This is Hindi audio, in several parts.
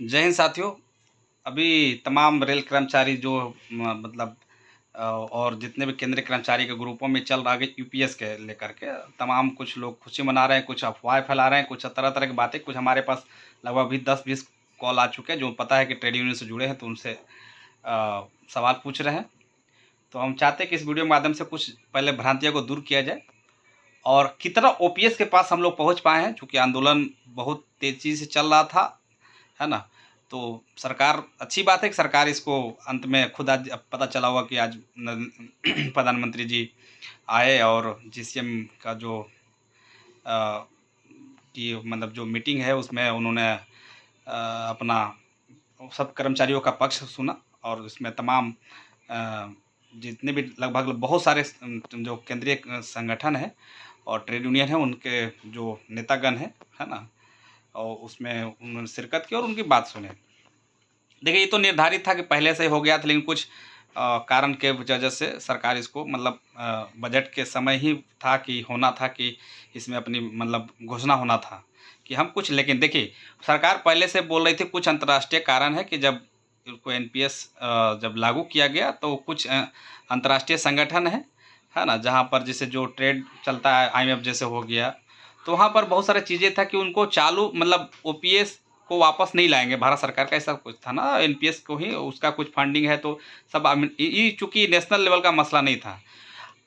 जय हिंद साथियों। अभी तमाम रेल कर्मचारी जो मतलब और जितने भी केंद्रीय कर्मचारी के ग्रुपों में चल रहा है यूपीएस के लेकर के तमाम कुछ लोग खुशी मना रहे हैं, कुछ अफवाहें फैला रहे हैं, कुछ तरह तरह की बातें। कुछ हमारे पास लगभग भी 10-20 कॉल आ चुके हैं जो पता है कि ट्रेड यूनियन से जुड़े हैं, तो उनसे सवाल पूछ रहे हैं। तो हम चाहते हैं कि इस वीडियो के माध्यम से कुछ पहले भ्रांतियों को दूर किया जाए और कितना ओपीएस के पास हम लोग पहुँच पाए हैं, चूँकि आंदोलन बहुत तेज़ी से चल रहा था, है ना? तो सरकार, अच्छी बात है कि सरकार इसको अंत में खुद आज अब पता चला होगा कि आज प्रधानमंत्री जी आए और जीसीएम का जो कि मतलब जो मीटिंग है उसमें उन्होंने अपना सब कर्मचारियों का पक्ष सुना और इसमें तमाम जितने भी लगभग बहुत सारे जो केंद्रीय संगठन है और ट्रेड यूनियन है उनके जो नेतागण है ना, और उसमें उन्होंने शिरकत की और उनकी बात सुनी। देखिए, ये तो निर्धारित था कि पहले से ही हो गया था, लेकिन कुछ कारण के वजह से सरकार इसको मतलब बजट के समय ही था कि होना था कि इसमें अपनी मतलब घोषणा होना था कि हम कुछ। लेकिन देखिए, सरकार पहले से बोल रही थी कुछ अंतर्राष्ट्रीय कारण है कि जब इसको एनपीएस जब लागू किया गया तो कुछ अंतर्राष्ट्रीय संगठन है ना, जहाँ पर जैसे जो ट्रेड चलता है आईएमएफ जैसे हो गया, तो वहाँ पर बहुत सारी चीज़ें था कि उनको चालू मतलब ओपीएस को वापस नहीं लाएंगे। भारत सरकार का ऐसा कुछ था ना, एनपीएस को ही उसका कुछ फंडिंग है तो सब ये चूंकि नेशनल लेवल का मसला नहीं था।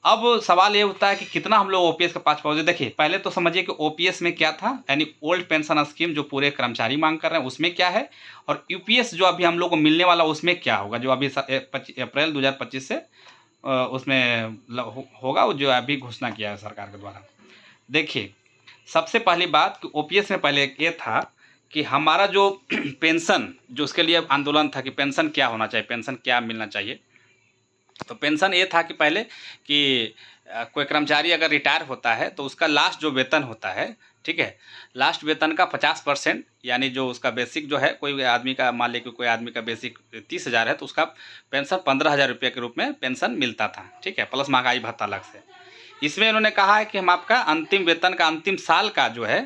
अब सवाल ये उठता है कि कितना हम लोग ओपीएस के पास पहुंचे। देखिए, पहले तो समझिए कि ओपीएस में क्या था, यानी ओल्ड पेंशन स्कीम जो पूरे कर्मचारी मांग कर रहे हैं उसमें क्या है, और यूपीएस जो अभी हम लोग को मिलने वाला उसमें क्या होगा, जो अभी अप्रैल 2025 से उसमें होगा, जो अभी घोषणा किया है सरकार के द्वारा। देखिए, सबसे पहली बात कि ओपीएस में पहले ये था कि हमारा जो पेंशन, जो उसके लिए आंदोलन था कि पेंशन क्या होना चाहिए, पेंशन क्या मिलना चाहिए। तो पेंशन ये था कि पहले कि कोई कर्मचारी अगर रिटायर होता है तो उसका लास्ट जो वेतन होता है, ठीक है, लास्ट वेतन का 50%, यानी जो उसका बेसिक जो है, कोई आदमी का मान लीजिए कोई आदमी का बेसिक 30,000 है तो उसका पेंशन 15,000 रुपये के रूप में पेंशन मिलता था, ठीक है, प्लस महंगाई भत्ता अलग से। इसमें इन्होंने कहा है कि हम आपका अंतिम वेतन का अंतिम साल का जो है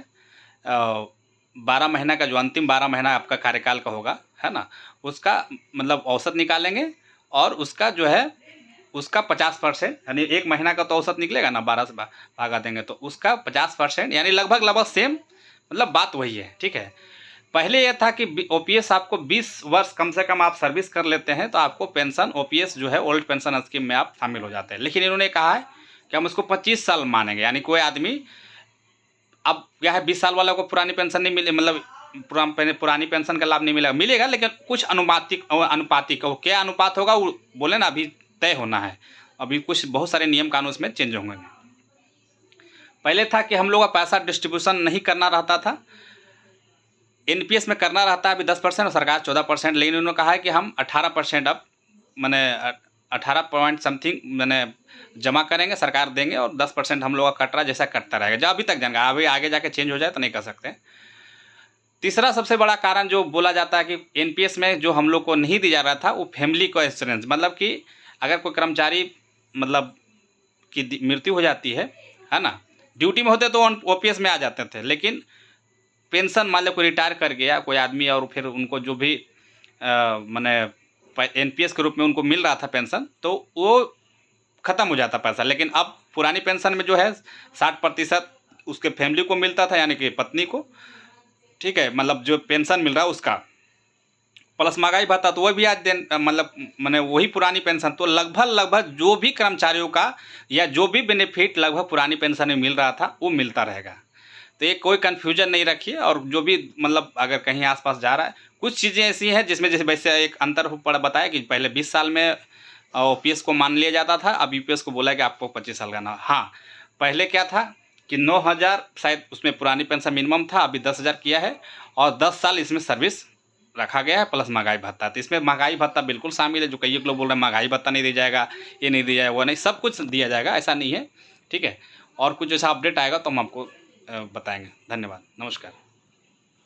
12 महीना का जो अंतिम 12 महीना आपका कार्यकाल का होगा, है ना, उसका मतलब औसत निकालेंगे और उसका जो है उसका 50%, यानी एक महीना का तो औसत निकलेगा ना, 12 से भागा देंगे तो उसका 50%, यानी लगभग लगभग सेम, मतलब बात वही है, ठीक है। पहले यह था कि ओपीएस आपको 20 वर्ष कम से कम आप सर्विस कर लेते हैं तो आपको पेंशन ओपीएस जो है ओल्ड पेंशन स्कीम में आप शामिल हो जाते हैं। लेकिन इन्होंने कहा है कि हम उसको 25 साल मानेंगे, यानी कोई आदमी अब क्या है 20 साल वाला को पुरानी पेंशन नहीं मिले, मतलब पुरानी पेंशन का लाभ नहीं मिलेगा, मिलेगा लेकिन कुछ अनुपातिक वो क्या अनुपात होगा वो बोले ना, अभी तय होना है। अभी कुछ बहुत सारे नियम कानून उसमें चेंज होंगे। पहले था कि हम लोग का पैसा डिस्ट्रीब्यूशन नहीं करना रहता था, एनपीएस में करना रहता है अभी 10% और सरकार 14%, लेकिन उन्होंने कहा है कि हम 18% अब मैंने 18 पॉइंट समथिंग मैंने जमा करेंगे, सरकार देंगे और 10% हम लोग का कट रहा जैसा कटता रहेगा, जो अभी तक जाएगा, अभी आगे जाके चेंज हो जाए तो नहीं कर सकते। तीसरा सबसे बड़ा कारण जो बोला जाता है कि एनपीएस में जो हम लोग को नहीं दिया जा रहा था वो फैमिली को इंश्योरेंस, मतलब कि अगर कोई कर्मचारी मतलब की मृत्यु हो जाती है ना, ड्यूटी में होते तो ओपीएस में आ जाते थे, लेकिन पेंशन मान लो कोई रिटायर कर गया कोई आदमी और फिर उनको जो भी मैंने एनपीएस के रूप में उनको मिल रहा था पेंशन, तो वो ख़त्म हो जाता पैसा। लेकिन अब पुरानी पेंशन में जो है 60% उसके फैमिली को मिलता था, यानी कि पत्नी को, ठीक है, मतलब जो पेंशन मिल रहा है उसका प्लस महंगाई भत्ता, तो वह भी आज दिन मतलब मैंने वही पुरानी पेंशन, तो लगभग लगभग जो भी कर्मचारियों का या जो भी बेनिफिट लगभग पुरानी पेंशन में मिल रहा था वो मिलता रहेगा। तो ये कोई कन्फ्यूजन नहीं रखिए, और जो भी मतलब अगर कहीं आसपास जा रहा है, कुछ चीज़ें ऐसी हैं जिसमें जैसे वैसे एक अंतर पड़ बताया कि पहले 20 साल में ओपीएस को मान लिया जाता था, अब यूपीएस को बोला कि आपको 25 साल का ना। हाँ, पहले क्या था कि 9,000 शायद उसमें पुरानी पेंशन मिनिमम था, अभी 10,000 किया है और 10 साल इसमें सर्विस रखा गया है प्लस महंगाई भत्ता। तो इसमें महंगाई भत्ता बिल्कुल शामिल है, जो कई लोग बोल रहे हैं महंगाई भत्ता नहीं दिया जाएगा, ये नहीं दिया जाएगा, वो नहीं, सब कुछ दिया जाएगा, ऐसा नहीं है, ठीक है। और कुछ ऐसा अपडेट आएगा तो हम आपको बताएंगे। धन्यवाद, नमस्कार।